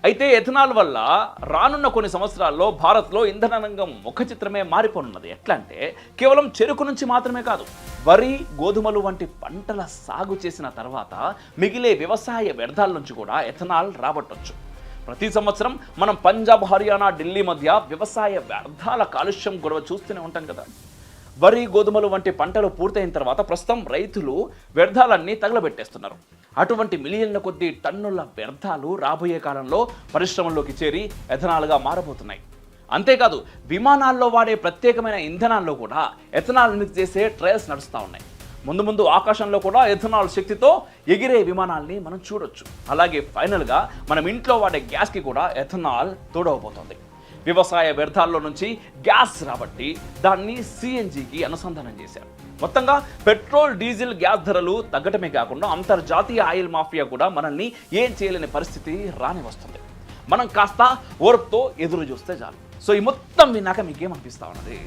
అయితే ఎథనాల్ వల్ల రానున్న కొన్ని సంవత్సరాల్లో భారత్లో ఇంధన రంగం ముఖ చిత్రమే మారిపోనున్నది. ఎట్లా అంటే కేవలం చెరుకు నుంచి మాత్రమే కాదు, వరి, గోధుమలు వంటి పంటల సాగు చేసిన తర్వాత మిగిలే వ్యవసాయ వ్యర్థాల నుంచి కూడా ఎథనాల్ రాబట్టొచ్చు. ప్రతి సంవత్సరం మనం పంజాబ్, హర్యానా, ఢిల్లీ మధ్య వ్యవసాయ వ్యర్థాల కాలుష్యం గొడవ చూస్తూనే ఉంటాం కదా. వరి, గోధుమలు వంటి పంటలు పూర్తయిన తర్వాత ప్రస్తుతం రైతులు వ్యర్థాలన్నీ తగలబెట్టేస్తున్నారు. అటువంటి మిలియన్ల కొద్ది టన్నుల వ్యర్థాలు రాబోయే కాలంలో పరిశ్రమల్లోకి చేరి ఎథనాల్గా మారబోతున్నాయి. అంతేకాదు విమానాల్లో వాడే ప్రత్యేకమైన ఇంధనాల్లో కూడా ఎథనాల్ మిక్స్ చేసే ట్రయల్స్ నడుస్తూ ఉన్నాయి. ముందు ఆకాశంలో కూడా ఎథనాల్ శక్తితో ఎగిరే విమానాల్ని మనం చూడొచ్చు. అలాగే ఫైనల్గా మనం ఇంట్లో వాడే గ్యాస్కి కూడా ఎథనాల్ తోడవబోతోంది. వ్యవసాయ వ్యర్థాల్లో నుంచి గ్యాస్ రాబట్టి దాన్ని సిఎన్జికి అనుసంధానం చేశారు. మొత్తంగా పెట్రోల్, డీజిల్, గ్యాస్ ధరలు తగ్గటమే కాకుండా అంతర్జాతీయ ఆయిల్ మాఫియా కూడా మనల్ని ఏం చేయలేని పరిస్థితి రాని వస్తుంది. మనం కాస్త ఓర్పుతో ఎదురు చూస్తే చాలు. సో ఈ మొత్తం విన్నాక మీకేమనిపిస్తా ఉన్నది?